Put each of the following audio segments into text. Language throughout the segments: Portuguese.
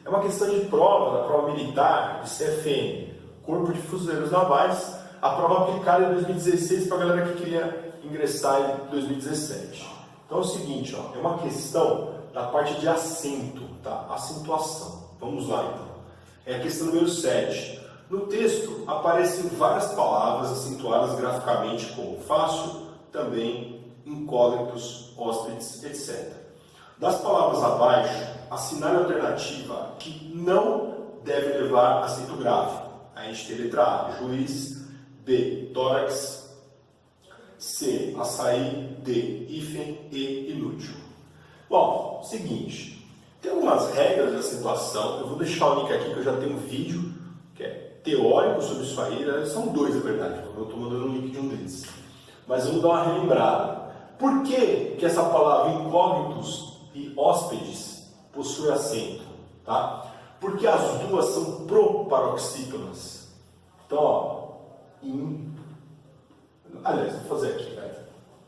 É uma questão de prova, da prova militar, de CFM, Corpo de Fuzileiros Navais, a prova aplicada em 2016 para a galera que queria ingressar em 2017. Então é o seguinte, ó, é uma questão da parte de acento, tá? Acentuação. Vamos lá então. É a questão número 7. No texto aparecem várias palavras acentuadas graficamente como fácil, também, incógnitos, hóspedes, etc. Das palavras abaixo, assinale a alternativa que não deve levar acento gráfico. A gente tem letra A, juiz, B, tórax, C, açaí, D, hífen, E, inútil. Bom, seguinte, tem algumas regras de acentuação, eu vou deixar o link aqui que eu já tenho um vídeo que é teórico sobre isso aí, são dois na verdade, eu estou mandando o link de um deles. Mas vamos dar uma relembrada. Por que essa palavra incógnitos e hóspedes possui acento? Tá? Porque as duas são proparoxítonas. Então, ó, aliás, vou fazer aqui, né?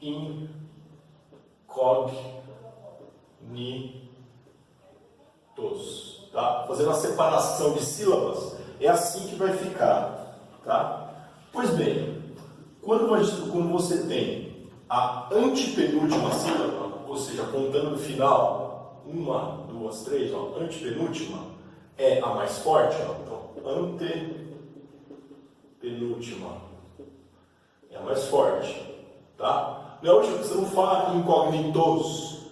Incógnitos, tá? Fazendo a separação de sílabas, é assim que vai ficar, tá? Pois bem, quando você tem a antepenúltima sílaba, ou seja, contando no final, 1, 2, 3, ó, antepenúltima é a mais forte, ó, então, antepenúltima é a mais forte, tá? Não é a última que você não fala incógnitos,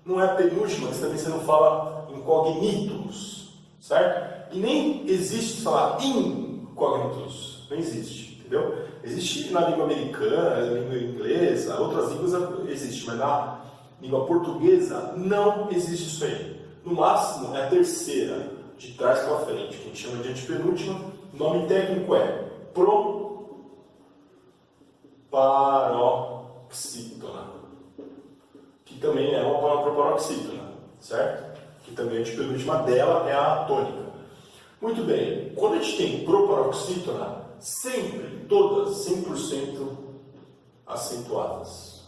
não é a penúltima que também você não fala incógnitos, certo? E nem existe falar incógnitos, não existe, entendeu? Existe na língua americana, na língua inglesa, outras línguas existe, mas na língua portuguesa não existe isso aí. No máximo é a terceira, de trás para frente, que a gente chama de antepenúltima. O nome técnico é proparoxítona, que também é uma proparoxítona, certo? Que também a antepenúltima dela é a tônica. Muito bem, quando a gente tem proparoxítona, sempre, todas, 100% acentuadas.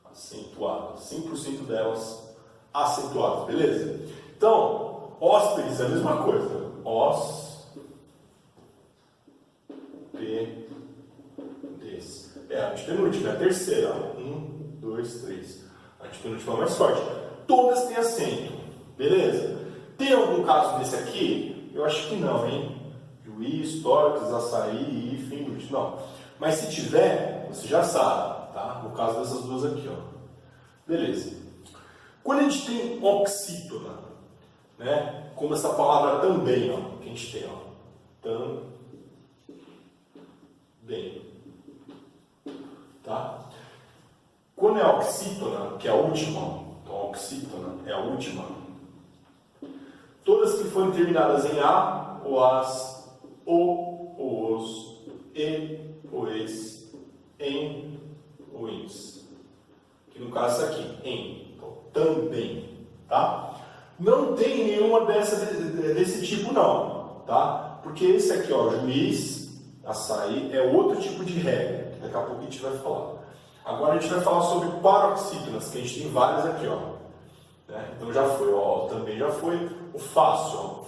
Acentuadas, 100% delas acentuadas, beleza? Então, hóspedes é a mesma coisa. Hóspedes. É a antepenúltima, é a terceira. 1, 2, 3. A antepenúltima é mais forte. Todas têm acento, beleza? Tem algum caso desse aqui? Eu acho que não, hein? Juiz, tórax, açaí, hífen, inútil. Não. Mas se tiver, você já sabe, tá? No caso dessas duas aqui, ó. Beleza. Quando a gente tem oxítona, né? Como essa palavra também, ó, que a gente tem, ó. Também. Tá? Quando é oxítona, que é a última, então oxítona é a última, todas que forem terminadas em A, ou as, ou os, e, os, em, os, que no caso isso aqui, em, então, também, tá? Não tem nenhuma desse tipo não, tá? Porque esse aqui, ó, juiz, açaí, é outro tipo de regra, que daqui a pouco a gente vai falar. Agora a gente vai falar sobre paroxítonas, que a gente tem várias aqui, ó. Né? Então já foi, ó, também já foi. O fácil, ó,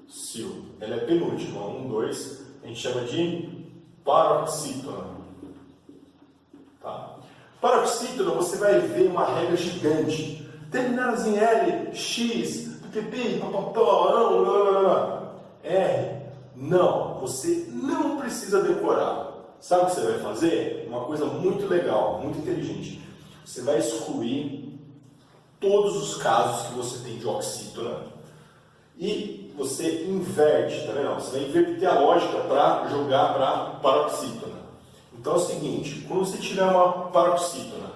fácil, ela é penúltima, 1, 2, a gente chama de paroxítona. Tá? Paroxítona, você vai ver uma regra gigante. Terminadas em L, X, PPP, papapá, R. Não, você não precisa decorar. Sabe o que você vai fazer? Uma coisa muito legal, muito inteligente. Você vai excluir todos os casos que você tem de oxítona e você inverte, tá vendo? Você vai inverter a lógica para jogar para paroxítona. Então é o seguinte, quando você tiver uma paroxítona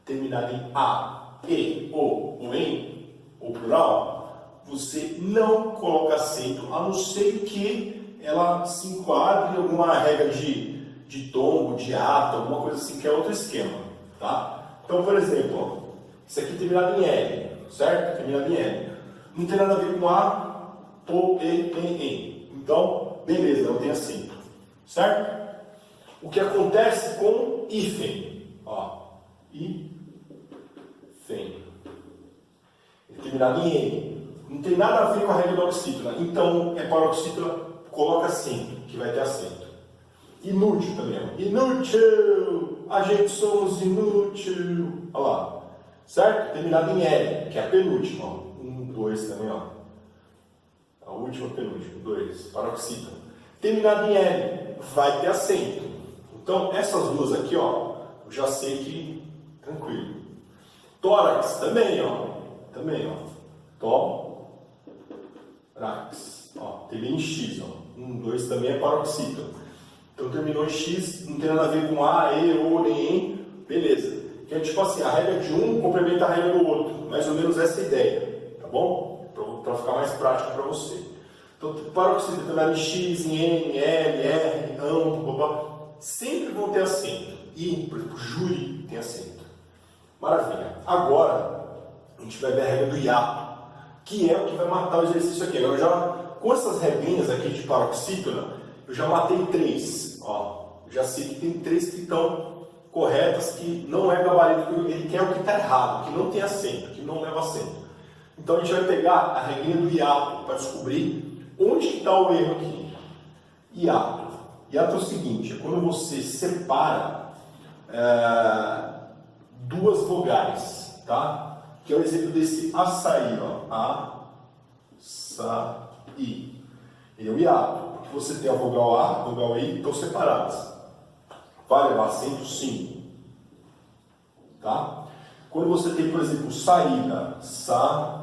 terminada em A, E, O ou em, ou plural, você não coloca acento, a não ser que ela se enquadre em alguma regra de tombo, de ato, alguma coisa assim, que é outro esquema, tá? Então, por exemplo, ó, isso aqui terminado em L, certo? Terminado em L. Não tem nada a ver com A, O, E, em. Então, beleza, não tem acento, certo? O que acontece com hífen, ó, hífen. Ele terminado em N. Não tem nada a ver com a regra da oxítona. Então, é paroxítona, coloca acento, que vai ter acento. Inútil também, ó. Inútil! A gente somos inútil. Olha lá. Certo? Terminado em L, que é a penúltima. Ó. 1, 2 também, ó. A última penúltima. 2. Paroxítona. Terminado em L, vai ter acento. Então, essas duas aqui, ó, eu já sei que tranquilo. Tórax também, ó. Também, ó. Tórax. Ó, termina em X, ó. 1, 2 também é paroxítona. Então terminou em X, não tem nada a ver com A, E, O, nem E. Beleza. Que é tipo assim, a regra de um complementa a regra do outro. Mais ou menos essa ideia. Tá bom? Para ficar mais prático para você. Então, paroxítona terminado em X, em N, L, R, AMP, sempre vão ter acento. E, por exemplo, júri tem acento. Maravilha. Agora, a gente vai ver a regra do hiato, que é o que vai matar o exercício aqui. Agora, com essas regrinhas aqui de paroxítona, eu já matei 3. Ó, eu já sei que tem 3 que estão corretas, que não é gabarito, ele quer o que está errado, que não tem acento, que não leva acento. Então, a gente vai pegar a regrinha do hiato para descobrir onde está o erro aqui. Hiato. Hiato é o seguinte, é quando você separa duas vogais, tá? Que é o exemplo desse açaí, ó. Açaí. Ele é o hiato, porque você tem a vogal A, a vogal I, estão separadas. Vai levar acento? Sim. Tá? Quando você tem, por exemplo, saída, saída,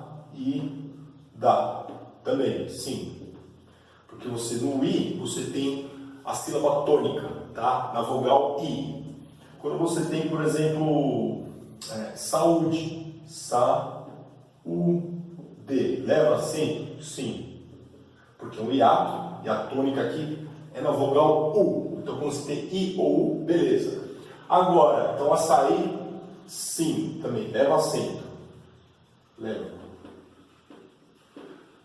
também, sim. Porque você no I, você tem a sílaba tônica, tá? Na vogal I. Quando você tem, por exemplo, saúde, saúde, leva acento? Sim. Porque o hiato, e a tônica aqui, é na vogal U. Então, quando você tem I ou U, beleza. Agora, então, açaí, sim, também, leva acento. Leva.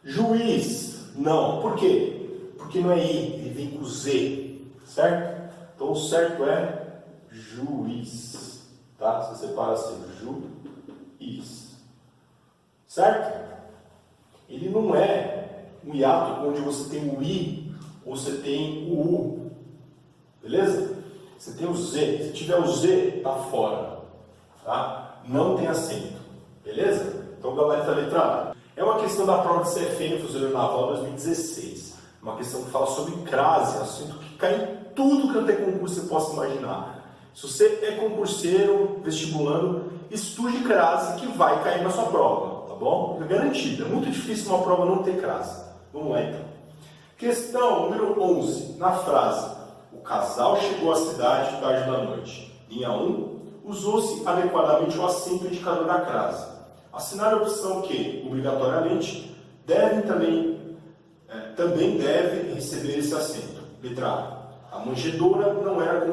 Juiz, não. Por quê? Porque não é I, ele vem com Z, certo? Então, o certo é juiz, tá? Você separa assim, juiz, certo? Ele não é um hiato onde você tem o I ou você tem o U, beleza? Você tem o Z, se tiver o Z, tá fora, tá? Não tem acento, beleza? Então, gabarito a letra A. É uma questão da prova de CFM Fuzileiro Naval 2016. Uma questão que fala sobre crase, assunto que cai em tudo que até concurso você possa imaginar. Se você é concurseiro, vestibulando, estude crase que vai cair na sua prova, tá bom? É garantido. É muito difícil uma prova não ter crase. Vamos lá então. Questão número 11. Na frase, o casal chegou à cidade tarde da noite. Linha 1. Usou-se adequadamente o acento indicador da crase. Assinar a opção que, obrigatoriamente, também deve receber esse acento. Letra A. A manjedoura não era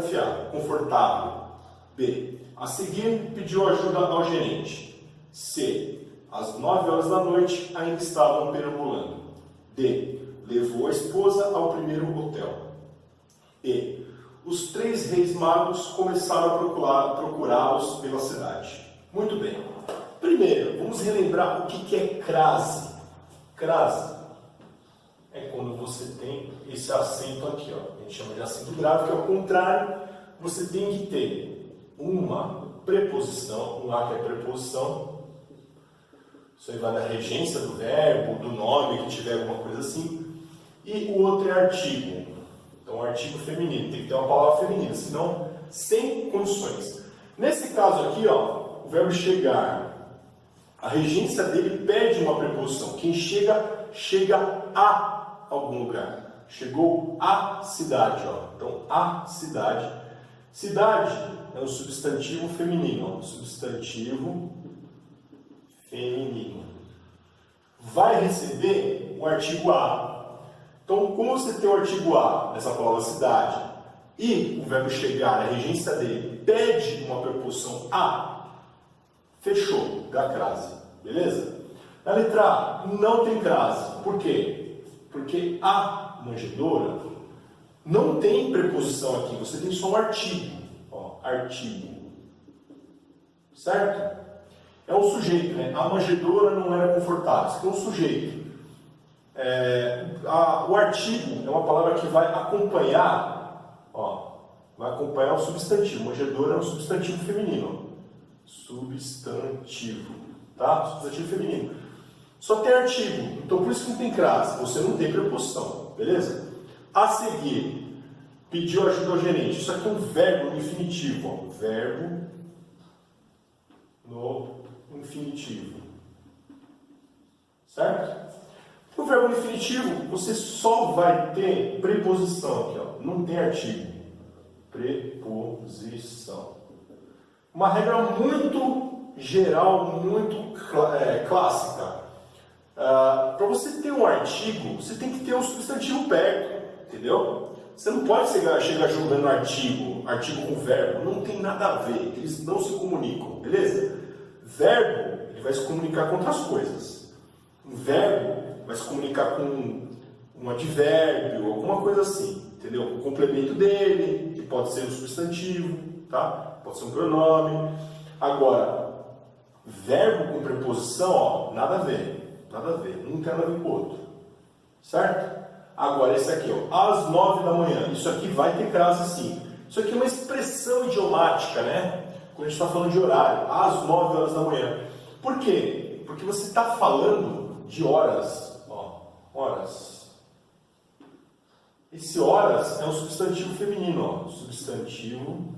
confortável. B. A seguir, pediu ajuda ao gerente. C. Às 9 horas da noite, ainda estavam perambulando. D. Levou a esposa ao primeiro hotel. E. Os 3 reis magos começaram a procurá-los pela cidade. Muito bem. Primeiro, vamos relembrar o que é crase. Crase é quando você tem esse acento aqui, ó. A gente chama de acento grave, que é o contrário. Você tem que ter uma preposição, um A que é preposição. Isso aí vai da regência do verbo, do nome, que tiver alguma coisa assim. E o outro é artigo. Então, artigo feminino. Tem que ter uma palavra feminina, senão, sem condições. Nesse caso aqui, ó, o verbo chegar. A regência dele pede uma preposição. Quem chega, chega a algum lugar. Chegou à cidade, ó. Então, a cidade. Cidade é um substantivo feminino, ó. Substantivo feminino. Vai receber o artigo a. Então, como você tem o artigo a nessa palavra cidade e o verbo chegar, a regência dele, pede uma preposição a, fechou, dá crase, beleza? Na letra A, não tem crase. Por quê? Porque a manjedoura não tem preposição aqui, você tem só um artigo. Ó, artigo. Certo? é um sujeito, né? A manjedoura não era confortável. Isso aqui é um sujeito. O artigo é uma palavra que vai acompanhar, ó, vai acompanhar o substantivo. Manjedoura é um substantivo feminino. Substantivo, tá? Substantivo feminino. Só tem artigo, então por isso que não tem crase, você não tem preposição, beleza? A seguir, pediu ajuda ao gerente. Isso aqui é um verbo no infinitivo, ó. Verbo no infinitivo. Certo? O verbo no infinitivo, você só vai ter preposição aqui, ó. Não tem artigo. Preposição. Uma regra muito geral, muito clássica. Para você ter um artigo, você tem que ter um substantivo perto, entendeu? Você não pode chegar jogando artigo com verbo, não tem nada a ver, eles não se comunicam, beleza? Verbo, ele vai se comunicar com outras coisas. Um verbo vai se comunicar com um advérbio, alguma coisa assim, entendeu? O complemento dele, que pode ser um substantivo, tá? Pode ser um pronome. Agora, verbo com preposição, ó, nada a ver, um tem nada a ver com o outro, certo? Agora, esse aqui, ó, às 9 da manhã, isso aqui vai ter crase sim. Isso aqui é uma expressão idiomática, né? Quando a gente está falando de horário, às 9 horas da manhã. Por quê? Porque você está falando de horas, ó, horas. Esse horas é um substantivo feminino, ó, substantivo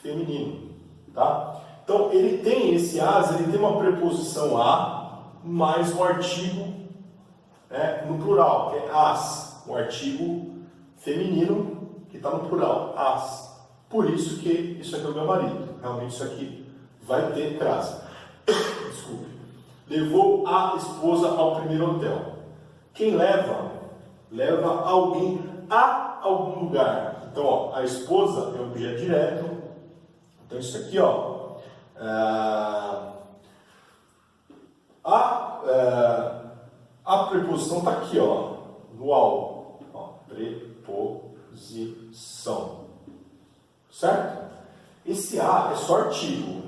feminino, tá? Então, ele tem esse as, ele tem uma preposição a, mais um artigo no plural, que é as, um artigo feminino que está no plural, as. Por isso que isso aqui é o gabarito. Realmente isso aqui vai ter crase. Desculpe. Levou a esposa ao primeiro hotel. Quem leva? Leva alguém a algum lugar. Então, ó, a esposa é um objeto direto. Então, isso aqui, ó, a preposição está aqui, ó, no ao. Ó, preposição. Certo? Esse a é só artigo.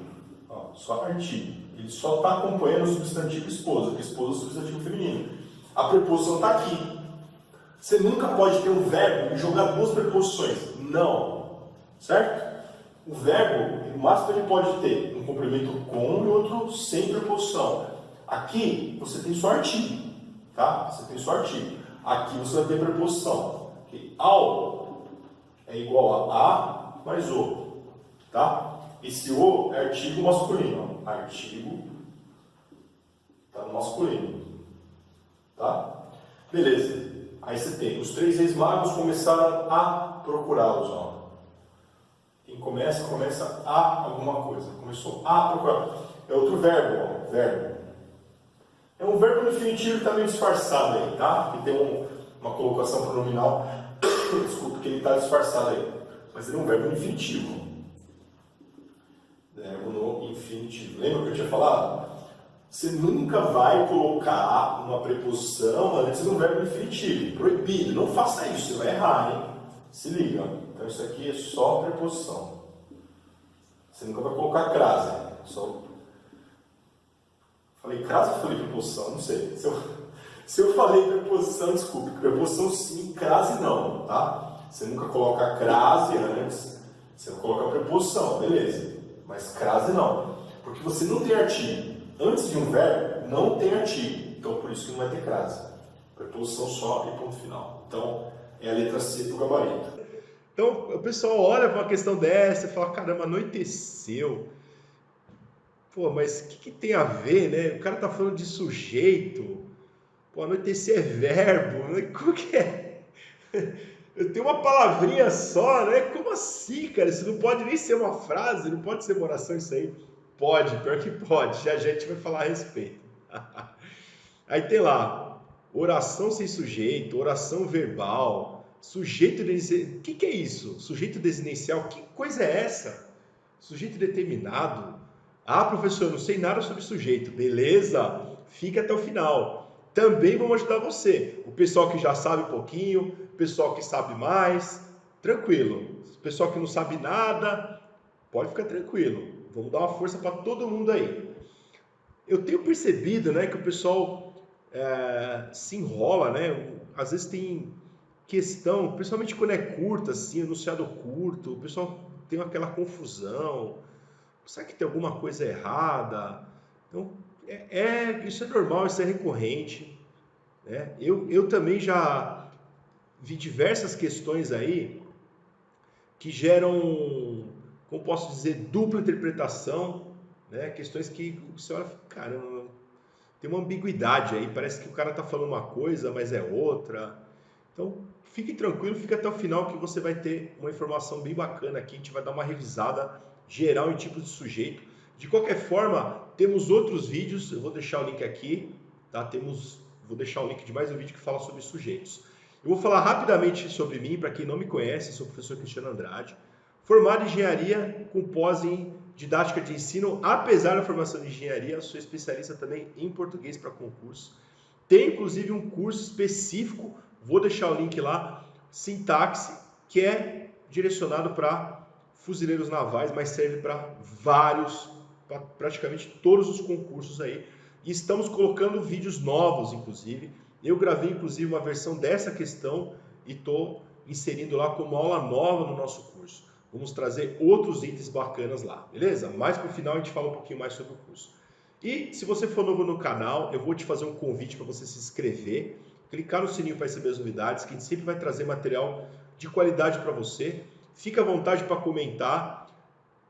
Ó, só artigo. Ele só está acompanhando o substantivo esposa, porque esposa é o substantivo feminino. A preposição está aqui. Você nunca pode ter um verbo e jogar duas preposições. Não. Certo? O verbo, no máximo, ele pode ter um complemento com e outro sem preposição. Aqui, você tem só artigo. Tá? Você tem só artigo. Aqui, você vai ter preposição. Okay? Ao é igual a mais o. Tá? Esse o é artigo masculino. Ó. Artigo está no masculino. Tá? Beleza. Aí você tem os 3 reis magos começaram a procurá-los. Ó. Quem começa a alguma coisa. Começou a procurar. É outro verbo, ó. Verbo. É um verbo no infinitivo que está meio disfarçado aí, tá? Que tem uma colocação pronominal. Desculpa, que ele está disfarçado aí. Mas ele é um verbo no infinitivo. Verbo no infinitivo. Lembra que eu tinha falado? Você nunca vai colocar uma preposição antes de um verbo no infinitivo. Proibido. Não faça isso, você vai errar, hein? Se liga. Então isso aqui é só preposição. Você nunca vai colocar crase. Só... Falei crase ou falei preposição? Não sei. Se eu falei preposição, desculpe. Preposição sim, crase não, tá? Você nunca coloca crase antes. Você vai colocar preposição, beleza. Mas crase não. Porque você não tem artigo. Antes de um verbo, não tem artigo. Então, por isso que não vai ter crase. Preposição só e ponto final. Então, é a letra C para o gabarito. Então, o pessoal olha para uma questão dessa e fala, caramba, anoiteceu. Pô, mas o que tem a ver, né? O cara tá falando de sujeito. Pô, anoitecer é verbo. Né? Como que é? Eu tenho uma palavrinha só, né? Como assim, cara? Isso não pode nem ser uma frase, não pode ser uma oração isso aí. Pode, pior que pode. Já a gente vai falar a respeito. Aí tem lá, oração sem sujeito, oração verbal, sujeito desinicial. O que é isso? Sujeito desinicial, que coisa é essa? Sujeito determinado. Ah, professor, eu não sei nada sobre sujeito. Beleza, fica até o final. Também vamos ajudar você. O pessoal que já sabe um pouquinho, o pessoal que sabe mais, tranquilo. O pessoal que não sabe nada, pode ficar tranquilo. Vamos dar uma força para todo mundo aí. Eu tenho percebido, né, que o pessoal se enrola, né? Às vezes tem questão, principalmente quando é curta, assim, enunciado curto, o pessoal tem aquela confusão. Será que tem alguma coisa errada? Então, isso é normal, isso é recorrente, né? Eu também já vi diversas questões aí que geram, como posso dizer, dupla interpretação, né? Questões que você olha e fala, caramba, tem uma ambiguidade aí, parece que o cara está falando uma coisa, mas é outra. Então, fique tranquilo, fique até o final que você vai ter uma informação bem bacana aqui, a gente vai dar uma revisada geral em tipos de sujeito. De qualquer forma, temos outros vídeos, eu vou deixar o link aqui, tá? Vou deixar o link de mais um vídeo que fala sobre sujeitos. Eu vou falar rapidamente sobre mim, para quem não me conhece, sou o professor Cristiano Andrade, formado em engenharia com pós em didática de ensino, apesar da formação de engenharia, sou especialista também em português para concurso. Tem inclusive um curso específico, vou deixar o link lá, sintaxe, que é direcionado para fuzileiros navais, mas serve para praticamente todos os concursos aí. E estamos colocando vídeos novos, inclusive. Eu gravei, inclusive, uma versão dessa questão e estou inserindo lá como aula nova no nosso curso. Vamos trazer outros itens bacanas lá, beleza? Mais para o final a gente fala um pouquinho mais sobre o curso. E se você for novo no canal, eu vou te fazer um convite para você se inscrever, clicar no sininho para receber as novidades, que a gente sempre vai trazer material de qualidade para você. Fica à vontade para comentar,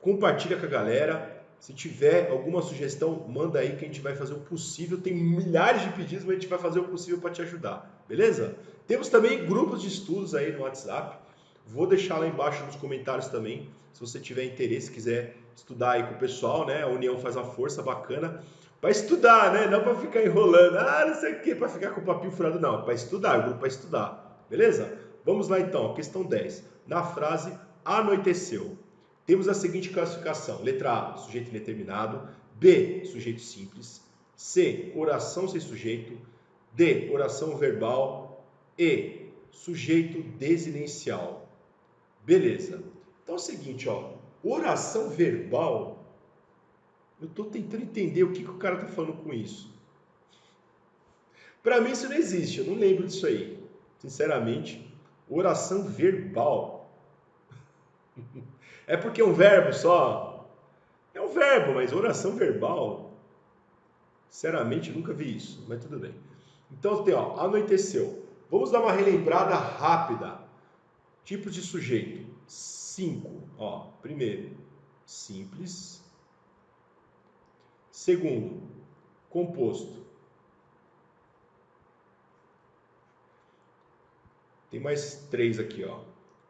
compartilha com a galera. Se tiver alguma sugestão, manda aí que a gente vai fazer o possível. Tem milhares de pedidos, mas a gente vai fazer o possível para te ajudar, beleza? Temos também grupos de estudos aí no WhatsApp. Vou deixar lá embaixo nos comentários também, se você tiver interesse, quiser estudar aí com o pessoal, né? A união faz a força, bacana. Para estudar, né? Não para ficar enrolando, não sei o que, para ficar com o papinho furado, não. Para estudar, grupo para estudar, beleza? Vamos lá então, questão 10. Na frase anoiteceu, temos a seguinte classificação: letra A, sujeito indeterminado; B, sujeito simples; C, oração sem sujeito; D, oração verbal; E, sujeito desinencial. Beleza. Então é o seguinte, ó, oração verbal, eu estou tentando entender o que o cara está falando com isso. Para mim isso não existe, eu não lembro disso aí. Sinceramente, oração verbal. É porque é um verbo só? É um verbo, mas oração verbal, sinceramente, nunca vi isso, mas tudo bem. Então tem, ó, anoiteceu. Vamos dar uma relembrada rápida. Tipos de sujeito. 5. Ó, primeiro, simples. Segundo, composto. Tem mais 3 aqui, ó.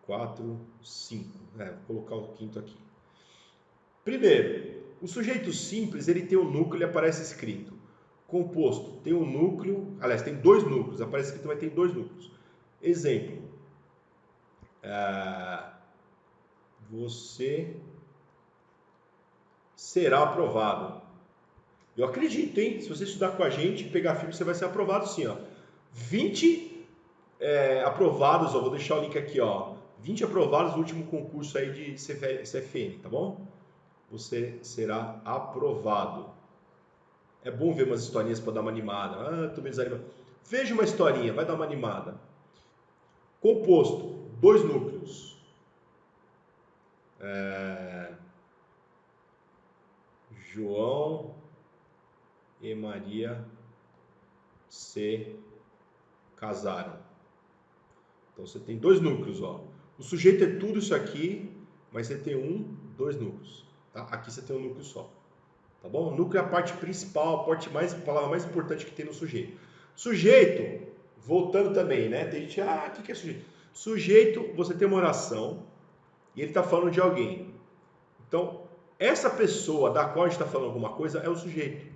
4, 5. Vou colocar o quinto aqui. Primeiro, o sujeito simples, ele tem um núcleo, ele aparece escrito. Composto, tem um núcleo, aliás, tem 2 núcleos, aparece escrito, mas tem 2 núcleos. Exemplo. Você será aprovado. Eu acredito, hein? Se você estudar com a gente, pegar firme, você vai ser aprovado sim, ó. 20 aprovados, ó, vou deixar o link aqui, ó. 20 aprovados no último concurso aí de CFN, tá bom? Você será aprovado. É bom ver umas historinhas para dar uma animada. Tô meio desanimado. Veja uma historinha, vai dar uma animada. Composto, 2 núcleos. João e Maria se casaram. Então você tem 2 núcleos, ó. O sujeito é tudo isso aqui, mas você tem 2 núcleos. Tá? Aqui você tem um núcleo só. Tá bom? O núcleo é a parte principal, a palavra mais importante que tem no sujeito. Sujeito, voltando também, né? Tem gente, o que é sujeito? Sujeito, você tem uma oração e ele está falando de alguém. Então, essa pessoa da qual a gente está falando alguma coisa é o sujeito.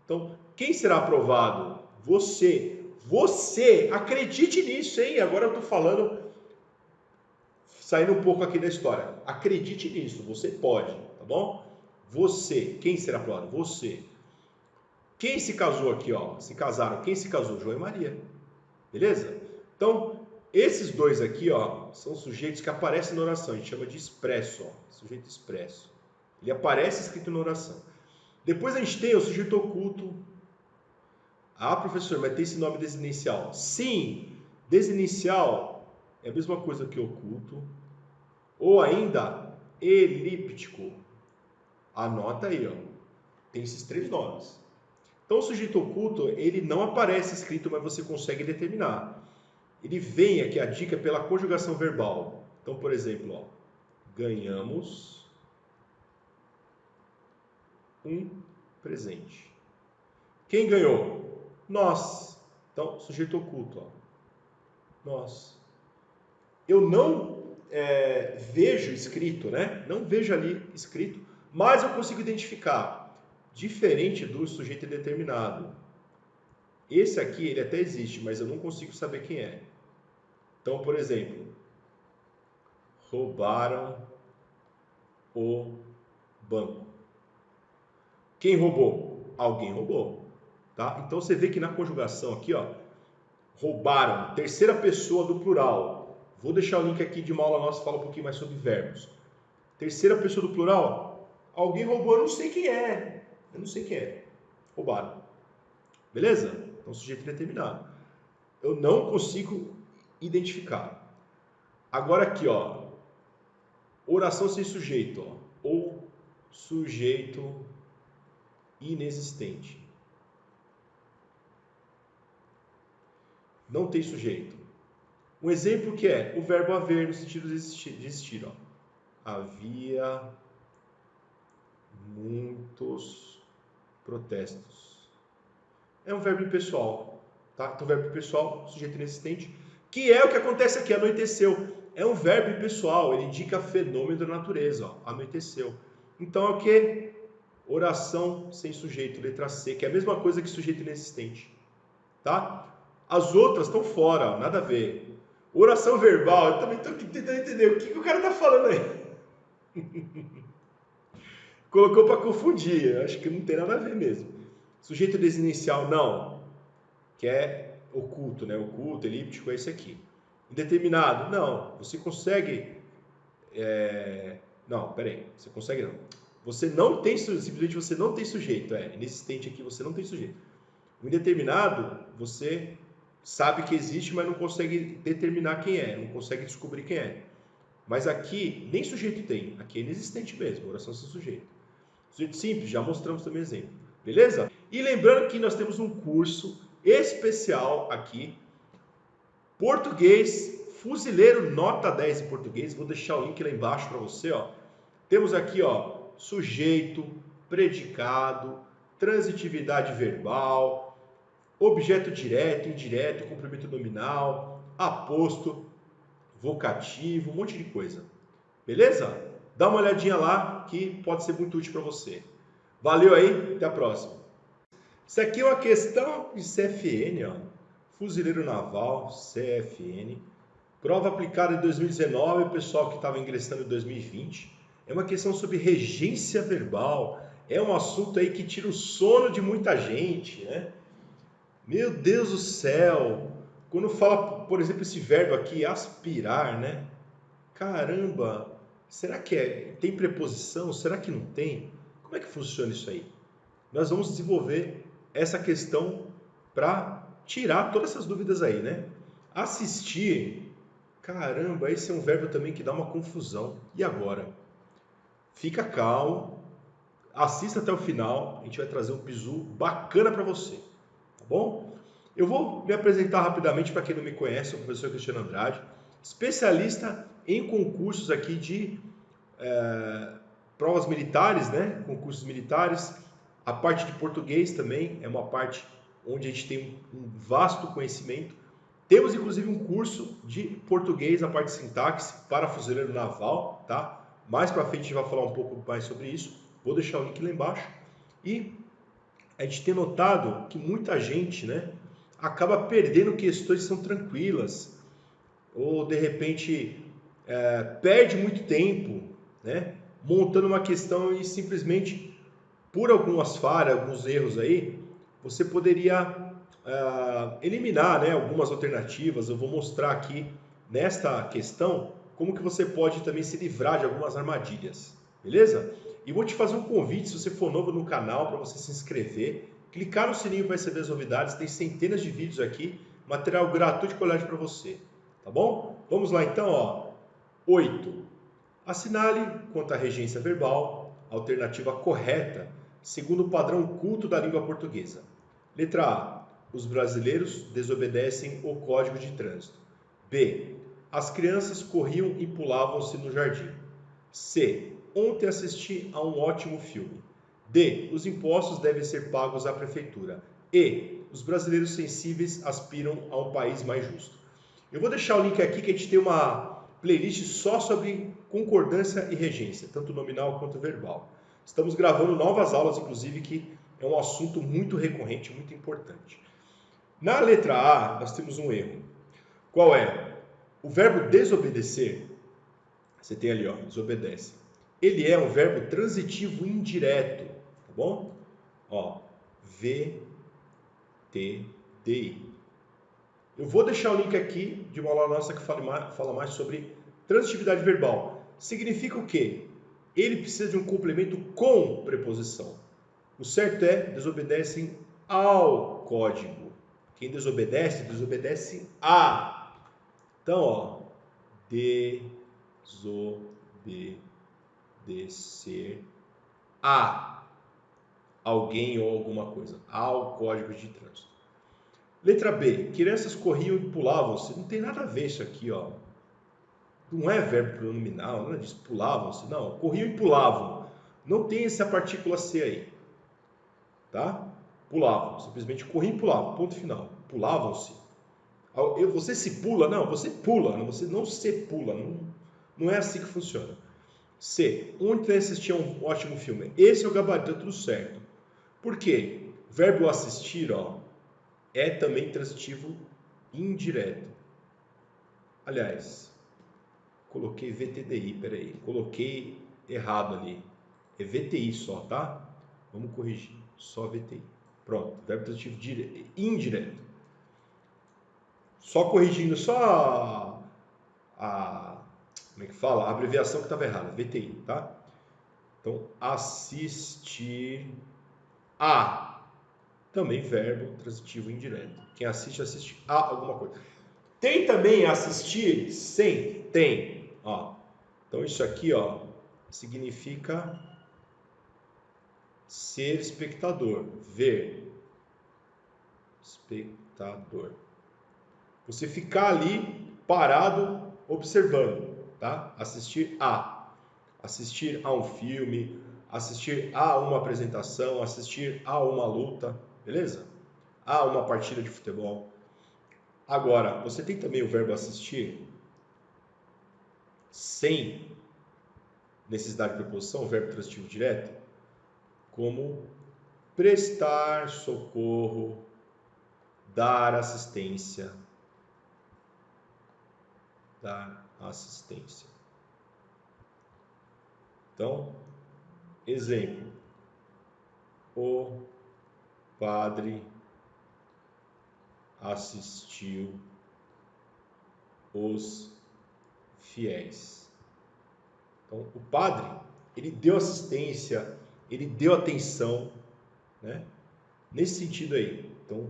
Então, quem será aprovado? Você. Você, acredite nisso, hein? Agora eu estou falando, saindo um pouco aqui da história. Acredite nisso, você pode, tá bom? Você, quem será aprovado? Você. Quem se casou aqui, ó? Se casaram, quem se casou? João e Maria. Beleza? Então, esses 2 aqui, ó, são sujeitos que aparecem na oração. A gente chama de expresso, ó. Sujeito expresso. Ele aparece escrito na oração. Depois a gente tem o sujeito oculto. Ah, professor, mas tem esse nome desinicial. Sim, desinicial é a mesma coisa que oculto. Ou ainda, elíptico. Anota aí, ó. Tem esses 3 nomes. Então, o sujeito oculto, ele não aparece escrito, mas você consegue determinar. Ele vem aqui, a dica é pela conjugação verbal. Então, por exemplo, ó, ganhamos um presente. Quem ganhou? Nós. Então, sujeito oculto, ó. Nós. Eu não vejo escrito, né? Não vejo ali escrito, mas eu consigo identificar. Diferente do sujeito indeterminado. Esse aqui, ele até existe, mas eu não consigo saber quem é. Então, por exemplo, roubaram o banco. Quem roubou? Alguém roubou. Tá? Então, você vê que na conjugação aqui, ó, roubaram, terceira pessoa do plural. Vou deixar o link aqui de uma aula nossa que fala um pouquinho mais sobre verbos. Terceira pessoa do plural, alguém roubou, eu não sei quem é. Eu não sei quem é. Roubaram. Beleza? Então, sujeito indeterminado. Eu não consigo identificar. Agora aqui, ó. Oração sem sujeito, ó. Ou sujeito inexistente. Não tem sujeito. Um exemplo que é o verbo haver no sentido de existir, ó. Havia muitos protestos. É um verbo impessoal, tá? Então, verbo impessoal, sujeito inexistente, que é o que acontece aqui, anoiteceu. É um verbo impessoal, ele indica fenômeno da natureza, ó, anoiteceu. Então, é o que? Oração sem sujeito, letra C, que é a mesma coisa que sujeito inexistente, tá? As outras estão fora, ó, nada a ver. Oração verbal, eu também estou tentando entender o que o cara está falando aí. Colocou para confundir, acho que não tem nada a ver mesmo. Sujeito desinicial, não, que é oculto, né? Oculto, elíptico, é esse aqui. Indeterminado, não, você consegue... Não, peraí, você consegue não. Você não tem, simplesmente você não tem sujeito, inexistente aqui, você não tem sujeito. O indeterminado, você sabe que existe, mas não consegue determinar quem é, não consegue descobrir quem é. Mas aqui, nem sujeito tem, aqui é inexistente mesmo, oração sem sujeito. Sujeito simples, já mostramos também exemplo, beleza? E lembrando que nós temos um curso especial aqui, português, fuzileiro, nota 10 em português, vou deixar o link lá embaixo para você, ó. Temos aqui, ó, sujeito, predicado, transitividade verbal, objeto direto, indireto, complemento nominal, aposto, vocativo, um monte de coisa. Beleza? Dá uma olhadinha lá que pode ser muito útil para você. Valeu aí, até a próxima. Isso aqui é uma questão de CFN, ó. Fuzileiro Naval, CFN. Prova aplicada em 2019, o pessoal que estava ingressando em 2020. É uma questão sobre regência verbal. É um assunto aí que tira o sono de muita gente, né? Meu Deus do céu! Quando fala, por exemplo, esse verbo aqui, aspirar, né? Caramba! Será que tem preposição? Será que não tem? Como é que funciona isso aí? Nós vamos desenvolver essa questão para tirar todas essas dúvidas aí, né? Assistir, caramba, esse é um verbo também que dá uma confusão. E agora? Fica calmo, assista até o final, a gente vai trazer um bizu bacana para você, tá bom? Eu vou me apresentar rapidamente para quem não me conhece, eu sou o professor Cristiano Andrade, especialista em concursos aqui de provas militares, né? Concursos militares. A parte de português também é uma parte onde a gente tem um vasto conhecimento. Temos inclusive um curso de português, a parte de sintaxe para fuzileiro naval, tá? Mais para frente a gente vai falar um pouco mais sobre isso. Vou deixar o link lá embaixo. E a gente tem notado que muita gente, né, acaba perdendo questões que são tranquilas, ou de repente perde muito tempo, né, montando uma questão e simplesmente por algumas falhas, alguns erros aí, você poderia eliminar, né, algumas alternativas. Eu vou mostrar aqui nesta questão como que você pode também se livrar de algumas armadilhas, beleza? E vou te fazer um convite, se você for novo no canal, para você se inscrever, clicar no sininho para receber as novidades, tem centenas de vídeos aqui, material gratuito de colagem para você, tá bom? Vamos lá então, ó. 8. Assinale quanto à regência verbal, alternativa correta, segundo o padrão culto da língua portuguesa. Letra A. Os brasileiros desobedecem o Código de Trânsito. B. As crianças corriam e pulavam-se no jardim. C. Ontem assisti a um ótimo filme. D. Os impostos devem ser pagos à prefeitura. E. Os brasileiros sensíveis aspiram a um país mais justo. Eu vou deixar o link aqui que a gente tem uma playlist só sobre concordância e regência, tanto nominal quanto verbal. Estamos gravando novas aulas, inclusive, que é um assunto muito recorrente, muito importante. Na letra A, nós temos um erro. Qual é? O verbo desobedecer, você tem ali, ó, desobedece. Ele é um verbo transitivo indireto, tá bom? Ó, VTDI. Eu vou deixar o link aqui de uma aula nossa que fala mais sobre transitividade verbal. Significa o quê? Ele precisa de um complemento com preposição. O certo é, desobedecem ao código. Quem desobedece, desobedece a. Então, ó, desobedecer a alguém ou alguma coisa, ao código de trânsito. Letra B, crianças corriam e pulavam-se. Não tem nada a ver isso aqui, ó. Não é verbo pronominal, não é disso, pulavam-se, não. Corriam e pulavam. Não tem essa partícula C aí, tá? Pulavam, simplesmente corriam e pulavam, ponto final. Pulavam-se. Você se pula? Não, você pula, você não se pula, não é assim que funciona. C, ontem assisti a um ótimo filme. Esse é o gabarito, tá tudo certo. Por quê? Verbo assistir, ó, é também transitivo indireto. Aliás, coloquei VTDI, peraí, coloquei errado ali. É VTI só, tá? Vamos corrigir, só VTI. Pronto, verbo transitivo indireto. Só corrigindo, só como é que fala? A abreviação que estava errada, VTI, tá? Então, assistir a, também verbo transitivo indireto. Quem assiste, assiste a alguma coisa. Tem também assistir sem? Tem, ó. Então, isso aqui, ó, significa ser espectador, ver, espectador. Você ficar ali parado observando, tá? Assistir a um filme, assistir a uma apresentação, assistir a uma luta, beleza? A uma partida de futebol. Agora, você tem também o verbo assistir sem necessidade de preposição, o verbo transitivo direto, como prestar socorro, dar assistência. Dar assistência. Então, exemplo. O padre assistiu os fiéis. Então, o padre, ele deu assistência, ele deu atenção, né? Nesse sentido aí. Então,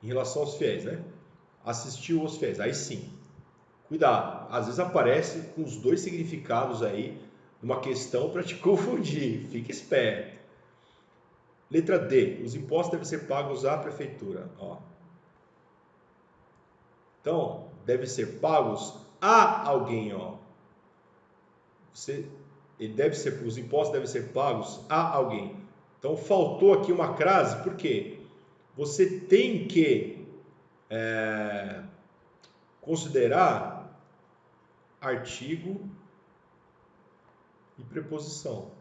em relação aos fiéis, né? Assistiu os fiéis, aí sim. Cuidado, às vezes aparece com os dois significados aí, numa questão para te confundir, fique esperto. Letra D, os impostos devem ser pagos à prefeitura, ó. Então, devem ser pagos a alguém, ó. Os impostos devem ser pagos a alguém. Então, faltou aqui uma crase, por quê? Você tem que considerar artigo e preposição,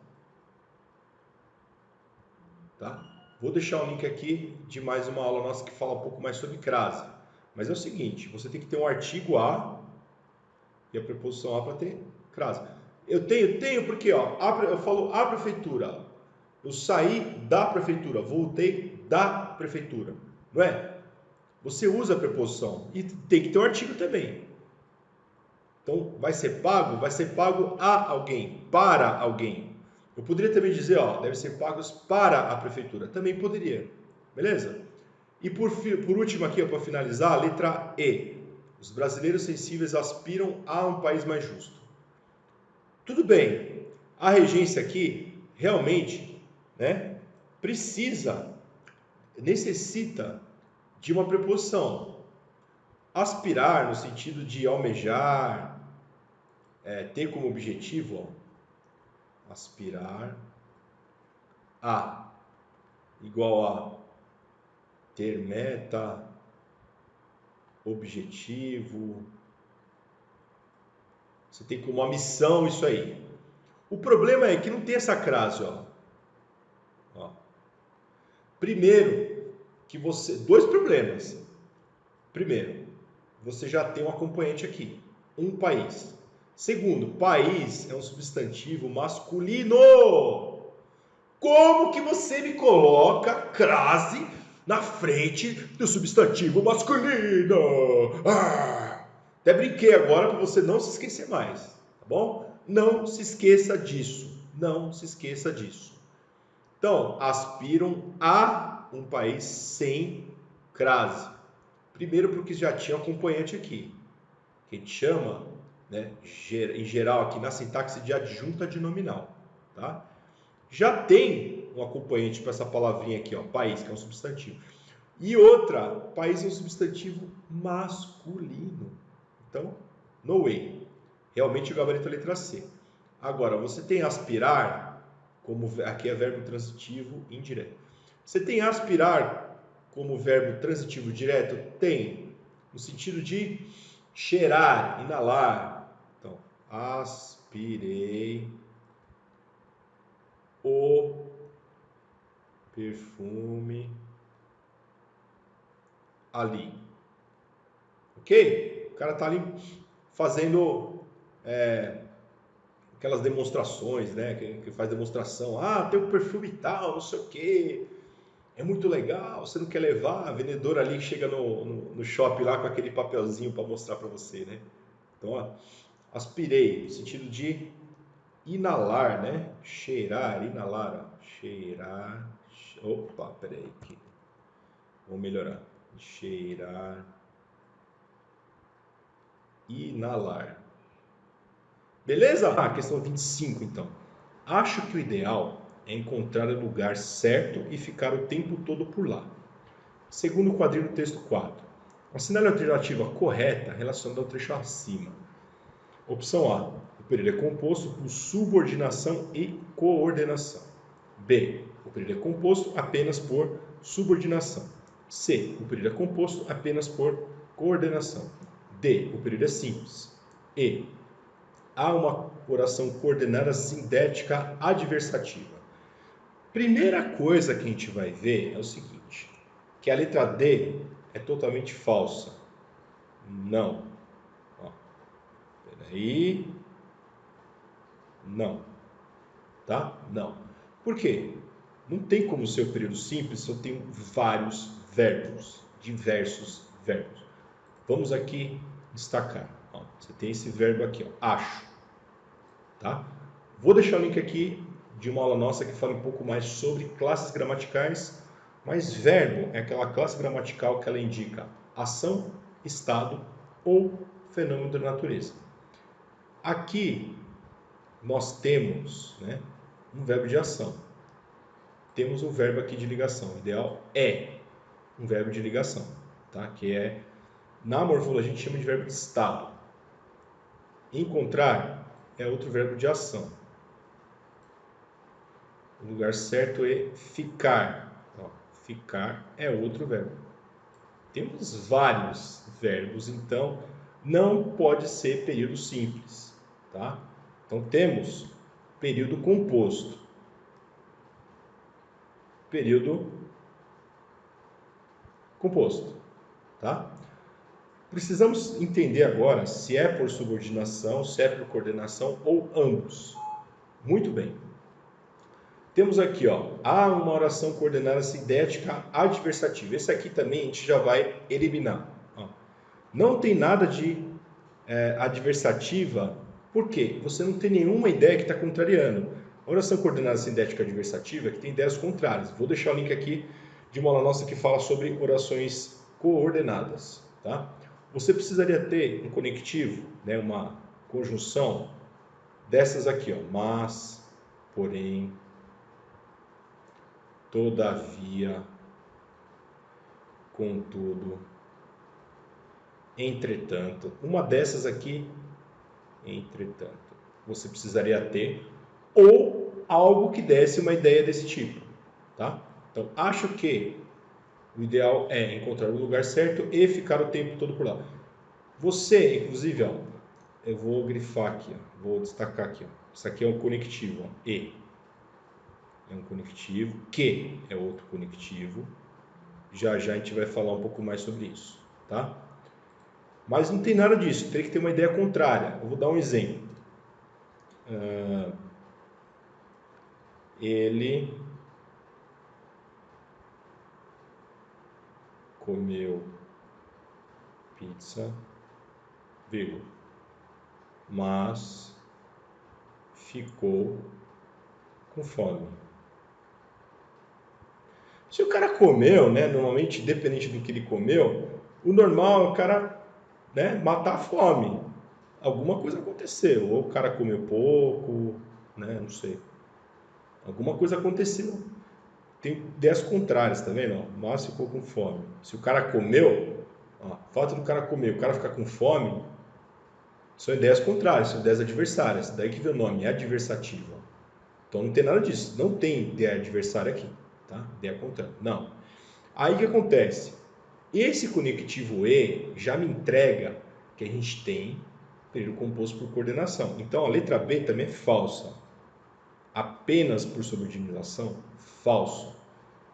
tá? Vou deixar o link aqui de mais uma aula nossa que fala um pouco mais sobre crase. Mas é o seguinte, você tem que ter um artigo a e a preposição a para ter crase. Eu tenho porque, ó, eu falo a prefeitura. Eu saí da prefeitura, voltei da prefeitura, não é? Você usa a preposição e tem que ter um artigo também. Então, vai ser pago a alguém, para alguém. Eu poderia também dizer, ó, devem ser pagos para a prefeitura. Também poderia. Beleza? E por último aqui, para finalizar, a letra E. Os brasileiros sensíveis aspiram a um país mais justo. Tudo bem. A regência aqui, realmente, né, necessita de uma preposição. Aspirar, no sentido de almejar, ter como objetivo, ó, aspirar a, igual a ter meta, objetivo. Você tem como uma missão isso aí. O problema é que não tem essa crase, ó. Primeiro, dois problemas. Primeiro, você já tem um acompanhante aqui, um país. Segundo, país é um substantivo masculino. Como que você me coloca crase na frente do substantivo masculino? Até brinquei agora para você não se esquecer mais, tá bom? Não se esqueça disso. Não se esqueça disso. Então, aspiram a um país sem crase. Primeiro porque já tinha acompanhante aqui, que a gente chama, né, em geral aqui na sintaxe de adjunta de nominal, tá? Já tem um acompanhante para essa palavrinha aqui, ó, país, que é um substantivo. E outra, país é um substantivo masculino. Então, no way. Realmente o gabarito é a letra C. Agora, você tem aspirar, como aqui é verbo transitivo indireto. Você tem aspirar como verbo transitivo direto? Tem, no sentido de cheirar, inalar. Então, aspirei o perfume ali. Ok? O cara tá ali fazendo aquelas demonstrações, né? Que faz demonstração. Ah, tem um perfume tal, não sei o quê. É muito legal, você não quer levar? A vendedora ali chega no shopping lá com aquele papelzinho para mostrar para você, né? Então, ó, aspirei, no sentido de inalar, né? Cheirar, inalar, ó. Cheirar. Opa, peraí aqui. Vou melhorar. Cheirar. Inalar. Beleza? Ah, questão 25, então. Acho que o ideal é encontrar o lugar certo e ficar o tempo todo por lá. Segundo o quadrinho do texto 4. Assinale a alternativa correta relacionada ao trecho acima. Opção A. O período é composto por subordinação e coordenação. B. O período é composto apenas por subordinação. C. O período é composto apenas por coordenação. D. O período é simples. E. Há uma oração coordenada sindética adversativa. Primeira coisa que a gente vai ver é o seguinte, que a letra D é totalmente falsa. Não. Ó, peraí. Não. Tá? Não. Por quê? Não tem como ser o período simples se eu tenho vários verbos, diversos verbos. Vamos aqui destacar. Ó, você tem esse verbo aqui, ó, acho. Tá? Vou deixar o link aqui de uma aula nossa que fala um pouco mais sobre classes gramaticais, mas verbo é aquela classe gramatical que ela indica ação, estado ou fenômeno da natureza. Aqui nós temos, né, um verbo de ação. Temos um verbo aqui de ligação. O ideal é um verbo de ligação, tá? Que é, na morfologia a gente chama de verbo de estado. Encontrar é outro verbo de ação. O lugar certo é ficar. Ó, ficar é outro verbo. Temos vários verbos, então não pode ser período simples, tá? Então temos período composto. Período composto, tá? Precisamos entender agora se é por subordinação, se é por coordenação ou ambos. Muito bem. Temos aqui, ó, há uma oração coordenada sindética adversativa. Esse aqui também a gente já vai eliminar. Ó. Não tem nada de adversativa, por quê? Você não tem nenhuma ideia que está contrariando. A oração coordenada sintética adversativa é que tem ideias contrárias. Vou deixar o link aqui de uma aula nossa que fala sobre orações coordenadas, tá? Você precisaria ter um conectivo, né, uma conjunção dessas aqui, ó, mas, porém, todavia, contudo, entretanto. Uma dessas aqui, entretanto, você precisaria ter, ou algo que desse uma ideia desse tipo, tá? Então, acho que o ideal é encontrar o lugar certo e ficar o tempo todo por lá. Você, inclusive, ó, eu vou grifar aqui, ó, vou destacar aqui, ó. Isso aqui é um conectivo, ó, e é um conectivo, que é outro conectivo. Já já a gente vai falar um pouco mais sobre isso, tá? Mas não tem nada disso, tem que ter uma ideia contrária. Eu vou dar um exemplo. Ele comeu pizza, vírgula, mas ficou com fome. Se o cara comeu, né, normalmente, independente do que ele comeu, o normal é o cara, né, matar a fome. Alguma coisa aconteceu, ou o cara comeu pouco, né, não sei. Alguma coisa aconteceu. Tem ideias contrárias, tá vendo? Mas ficou com fome. Se o cara comeu, ó, fato do cara comer, o cara ficar com fome, são ideias contrárias, são ideias adversárias. Daí que vem o nome, é adversativa. Então não tem nada disso. Não tem ideia adversária aqui, tá? Ideia contrária. Não. Aí o que acontece? Esse conectivo E já me entrega que a gente tem período composto por coordenação. Então a letra B também é falsa. Apenas por subordinação, falso.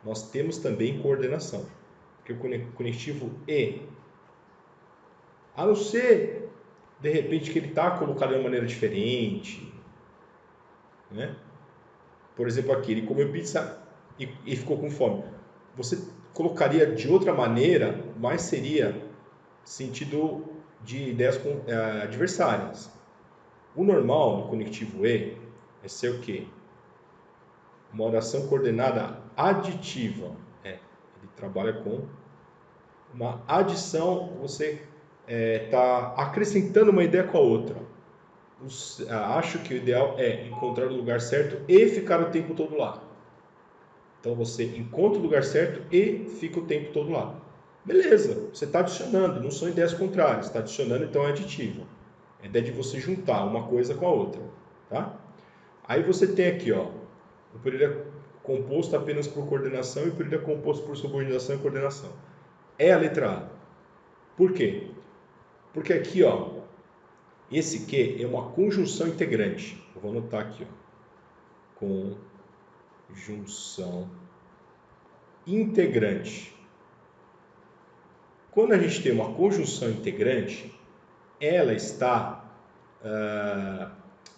Nós temos também coordenação. Porque o conectivo E, a não ser, de repente, que ele está colocado de uma maneira diferente, né? Por exemplo, aqui, ele comeu pizza e ficou com fome. Você colocaria de outra maneira, mas seria sentido de ideias adversárias. O normal do conectivo E é ser o quê? Uma oração coordenada aditiva. Ele trabalha com uma adição, você está acrescentando uma ideia com a outra. Acho que o ideal é encontrar o lugar certo e ficar o tempo todo lá. Então você encontra o lugar certo e fica o tempo todo lá. Beleza, você está adicionando, não são ideias contrárias, está adicionando, então é aditivo. É a ideia de você juntar uma coisa com a outra, tá? Aí você tem aqui, ó, o período é composto apenas por coordenação e o período é composto por subordinação e coordenação. É a letra A. Por quê? Porque aqui, ó, esse que é uma conjunção integrante. Eu vou anotar aqui, ó, conjunção integrante. Quando a gente tem uma conjunção integrante, ela está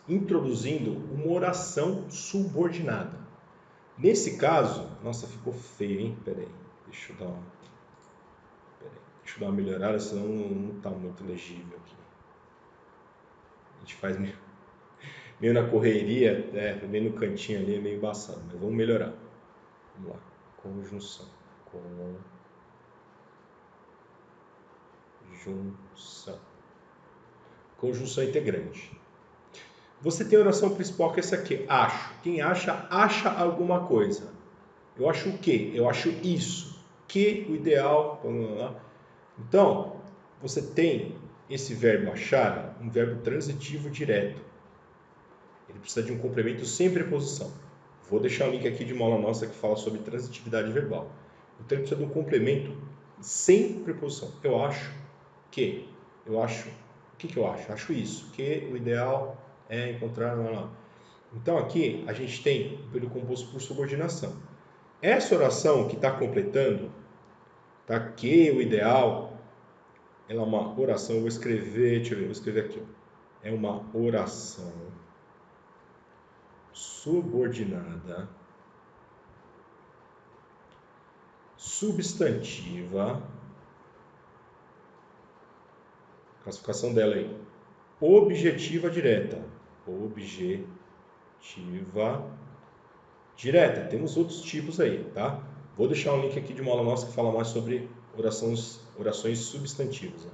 introduzindo uma oração subordinada. Nesse caso, nossa, ficou feio, hein? Peraí, deixa eu dar uma melhorada, senão não está muito legível aqui. A gente faz meio na correria, meio no cantinho ali, é meio embaçado, mas vamos melhorar. Vamos lá, conjunção. Conjunção integrante. Você tem a oração principal que é essa aqui, acho. Quem acha, acha alguma coisa. Eu acho o quê? Eu acho isso. Que o ideal... Então, você tem esse verbo achar, um verbo transitivo direto. Ele precisa de um complemento sem preposição. Vou deixar o link aqui de uma aula nossa que fala sobre transitividade verbal. Então, ele precisa de um complemento sem preposição. Eu acho que. Eu acho. O que eu acho? Acho isso. Que o ideal é encontrar... Então, aqui a gente tem o período composto por subordinação. Essa oração que está completando, tá? Que o ideal, ela é uma oração. Eu vou escrever, deixa eu ver, vou escrever aqui. É uma oração subordinada, substantiva, classificação dela aí, objetiva direta, objetiva direta. Temos outros tipos aí, tá? Vou deixar um link aqui de uma aula nossa que fala mais sobre orações substantivas, né?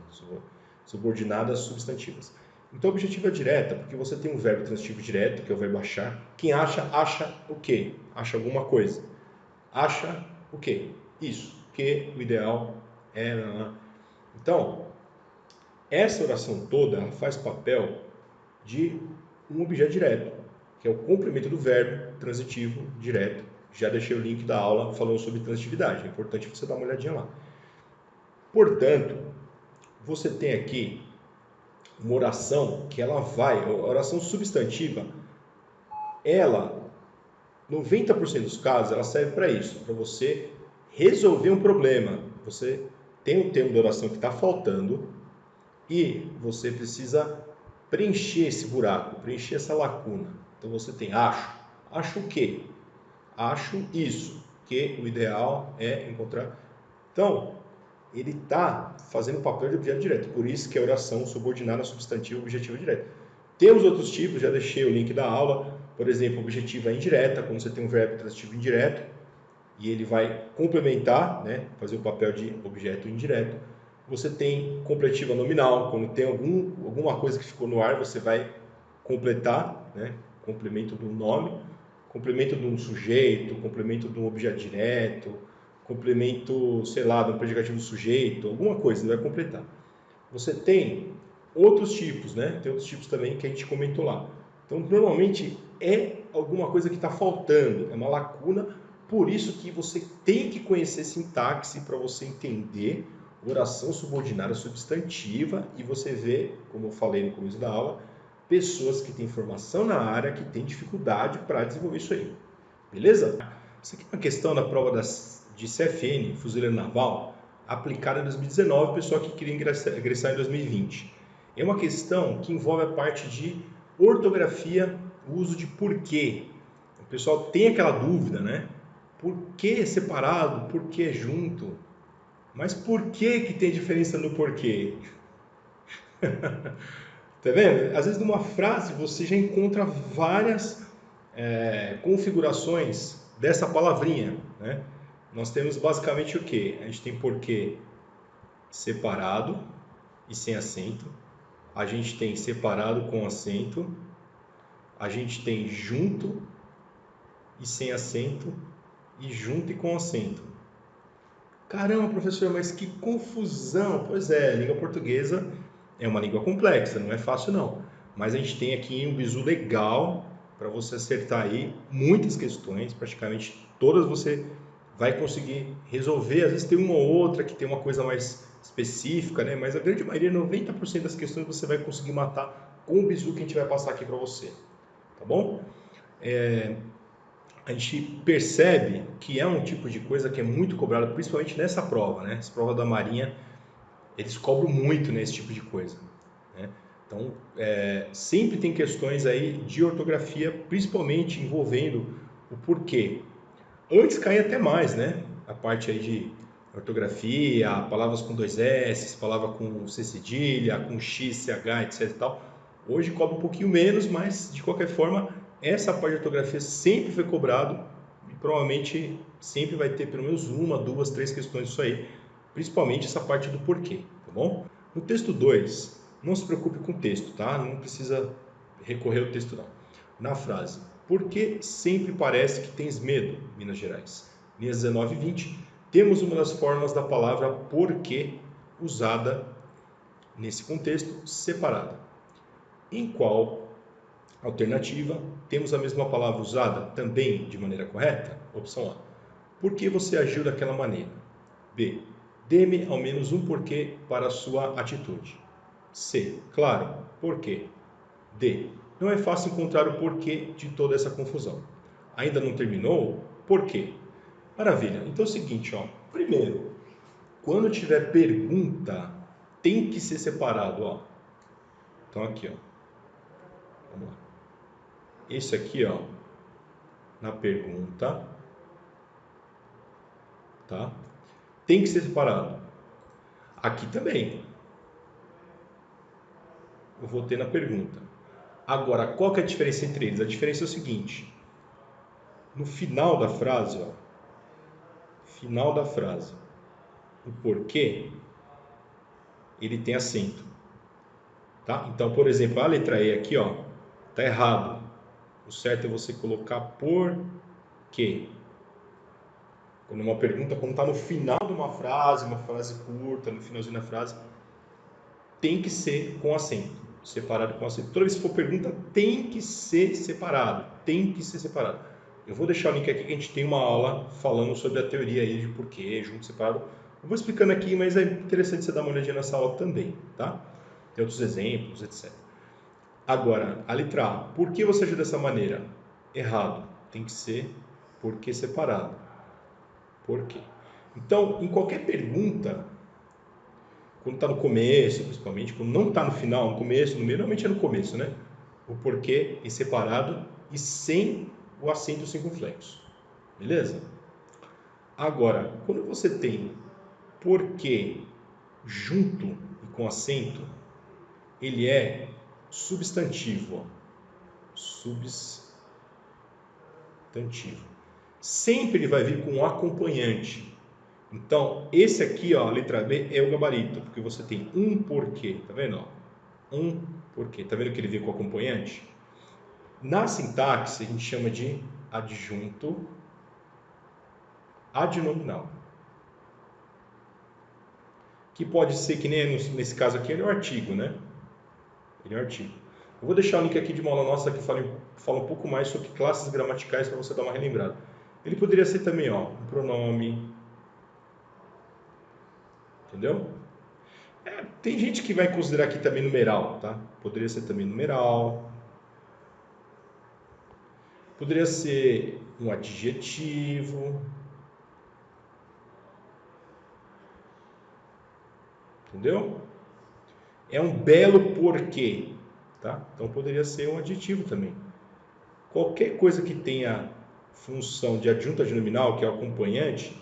Subordinadas substantivas. Então, objetiva direta, porque você tem um verbo transitivo direto, que é o verbo achar. Quem acha, acha o quê? Acha alguma coisa. Acha o quê? Isso. Que o ideal é... Então, essa oração toda ela faz papel de um objeto direto, que é o complemento do verbo transitivo direto. Já deixei o link da aula falando sobre transitividade. É importante você dar uma olhadinha lá. Portanto, você tem aqui uma oração que ela vai, a oração substantiva, ela, 90% dos casos, ela serve para isso, para você resolver um problema. Você tem um termo de oração que está faltando e você precisa preencher esse buraco, preencher essa lacuna. Então você tem acho. Acho o quê? Acho isso, que o ideal é encontrar. Então, ele está fazendo o papel de objeto direto, por isso que é oração subordinada a substantivo objetivo direto. Temos outros tipos, já deixei o link da aula, por exemplo, objetiva indireta, quando você tem um verbo transitivo indireto, e ele vai complementar, né, fazer o papel de objeto indireto. Você tem completiva nominal, quando tem alguma coisa que ficou no ar, você vai completar, né, complemento do nome, complemento de um sujeito, complemento de um objeto direto, complemento, sei lá, de um predicativo do sujeito, alguma coisa, ele vai completar. Você tem outros tipos, né? Tem outros tipos também que a gente comentou lá. Então, normalmente é alguma coisa que está faltando, é uma lacuna, por isso que você tem que conhecer sintaxe para você entender oração subordinada substantiva e você vê, como eu falei no começo da aula, pessoas que têm formação na área que têm dificuldade para desenvolver isso aí. Beleza? Isso aqui é uma questão da prova de CFN, Fuzileiro Naval, aplicada em 2019, pessoal que queria ingressar em 2020. É uma questão que envolve a parte de ortografia, o uso de porquê. O pessoal tem aquela dúvida, né? Por que separado? Por que junto? Mas por que tem diferença no porquê? Tá vendo? Às vezes numa frase você já encontra várias configurações dessa palavrinha, né? Nós temos basicamente o que? A gente tem porquê separado e sem acento, a gente tem separado com acento, a gente tem junto e sem acento e junto e com acento. Caramba, professor, mas que confusão! Pois é, a língua portuguesa é uma língua complexa, não é fácil não. Mas a gente tem aqui um bizu legal para você acertar aí muitas questões, praticamente todas você vai conseguir resolver. Às vezes tem uma ou outra que tem uma coisa mais específica, né? Mas a grande maioria, 90% das questões você vai conseguir matar com o bizu que a gente vai passar aqui para você, tá bom? A gente percebe que é um tipo de coisa que é muito cobrado, principalmente nessa prova, né? Essa prova da Marinha, eles cobram muito nesse tipo de coisa, né? Então, sempre tem questões aí de ortografia, principalmente envolvendo o porquê. Antes caía até mais, né? A parte aí de ortografia, palavras com dois S, palavra com C cedilha, com X, CH, etc e tal. Hoje cobra um pouquinho menos, mas de qualquer forma, essa parte de ortografia sempre foi cobrado e provavelmente sempre vai ter pelo menos uma, duas, três questões disso aí, principalmente essa parte do porquê, tá bom? No texto 2, não se preocupe com o texto, tá? Não precisa recorrer ao texto não. Na frase, por que sempre parece que tens medo, Minas Gerais? Linhas 19 e 20, temos uma das formas da palavra porquê usada nesse contexto separada. Em qual alternativa temos a mesma palavra usada também de maneira correta? Opção A. Por que você agiu daquela maneira? B. Dê-me ao menos um porquê para a sua atitude. C. Claro, por quê? D. Não é fácil encontrar o porquê de toda essa confusão. Ainda não terminou? Por quê? Maravilha. Então é o seguinte, ó. Primeiro, quando tiver pergunta, tem que ser separado, ó. Então aqui, ó. Vamos lá. Esse aqui, ó, na pergunta, tá? Tem que ser separado. Aqui também. Eu vou ter na pergunta. Agora, qual que é a diferença entre eles? A diferença é o seguinte, no final da frase, ó, final da frase, o porquê, ele tem acento, tá? Então, por exemplo, a letra E aqui, ó, tá errado. O certo é você colocar por quê. Quando uma pergunta, quando tá no final de uma frase curta, no finalzinho da frase, tem que ser com acento, separado com acento. Toda vez que for pergunta, tem que ser separado, tem que ser separado. Eu vou deixar o link aqui que a gente tem uma aula falando sobre a teoria aí de porquê, junto, separado. Eu vou explicando aqui, mas é interessante você dar uma olhadinha nessa aula também, tá? Tem outros exemplos, etc. Agora, a letra A. Por que você agiu dessa maneira? Errado. Tem que ser porque separado. Por quê? Então, em qualquer pergunta, quando está no começo, principalmente, quando não está no final, no começo, no meio, normalmente é no começo, né? O porquê é separado e sem o acento circunflexo. Beleza? Agora, quando você tem porquê junto e com acento, ele é substantivo. Ó. Substantivo. Sempre ele vai vir com um acompanhante. Então, esse aqui, ó, a letra B, é o gabarito, porque você tem um porquê, tá vendo? Ó? Um porquê. Tá vendo que ele vem com acompanhante? Na sintaxe, a gente chama de adjunto adnominal. Que pode ser que nem nesse caso aqui, ele é um artigo, né? Ele é um artigo. Eu vou deixar o link aqui de uma aula nossa que fala um pouco mais sobre classes gramaticais para você dar uma relembrada. Ele poderia ser também, ó, um pronome. Entendeu? Tem gente que vai considerar aqui também numeral, tá? Poderia ser também numeral. Poderia ser um adjetivo. Entendeu? É um belo porquê, tá? Então poderia ser um adjetivo também. Qualquer coisa que tenha função de adjunto adnominal, que é o acompanhante,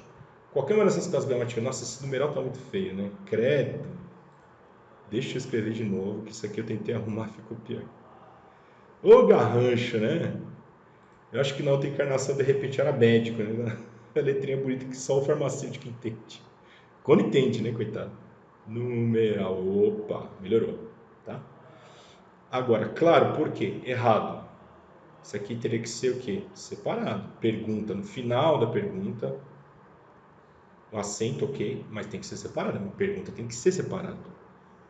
qualquer uma dessas classes gramaticais, nossa, esse numeral tá muito feio, né? Credo. Deixa eu escrever de novo, que isso aqui eu tentei arrumar, ficou pior. Ô garrancho, né? Eu acho que na outra encarnação, de repente, era médico, né? A letrinha bonita que só o farmacêutico entende. Quando entende, né, coitado? Numeral, opa, melhorou, tá? Agora, claro, por quê? Errado. Isso aqui teria que ser o quê? Separado. Pergunta no final da pergunta. O acento, ok, mas tem que ser separado. Uma pergunta tem que ser separada.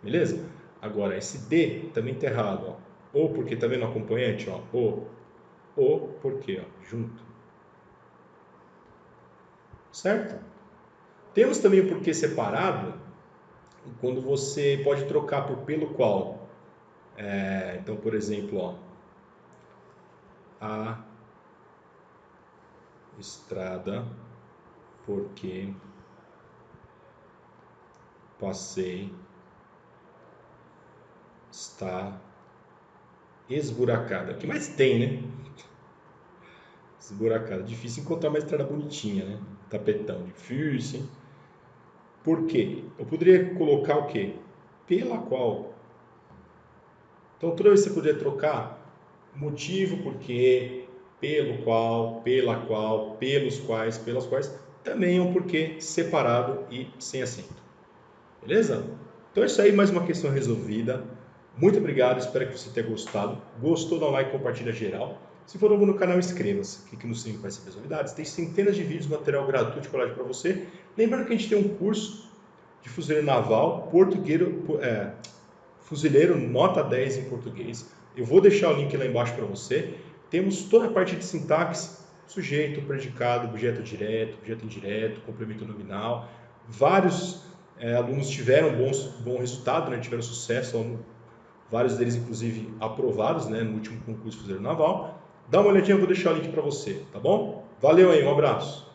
Beleza? Agora, esse D também está errado, ó. Ou porque, tá vendo o acompanhante, ó? Ou porque, ó, junto. Certo? Temos também o porquê separado, quando você pode trocar por pelo qual. Então, por exemplo, ó, a estrada porque passei está esburacada. O que mais tem, né? Esburacada. Difícil encontrar uma estrada bonitinha, né? Tapetão. Difícil, hein? Por quê? Eu poderia colocar o quê? Pela qual. Então, toda vez que você poderia trocar motivo, porquê, pelo qual, pela qual, pelos quais, pelas quais, também é um porquê separado e sem acento. Beleza? Então é isso aí, mais uma questão resolvida. Muito obrigado, espero que você tenha gostado. Gostou, dá um like, compartilha geral. Se for novo no canal, inscreva-se. Clique no sininho para receber as novidades. Tem centenas de vídeos, material gratuito de colagem para você. Lembrando que a gente tem um curso de fuzileiro naval, fuzileiro nota 10 em português. Eu vou deixar o link lá embaixo para você. Temos toda a parte de sintaxe, sujeito, predicado, objeto direto, objeto indireto, complemento nominal. Vários alunos tiveram bom resultado, né? Tiveram sucesso, vários deles inclusive aprovados, né? No último concurso fuzileiro naval. Dá uma olhadinha, eu vou deixar o link para você, tá bom? Valeu aí, um abraço!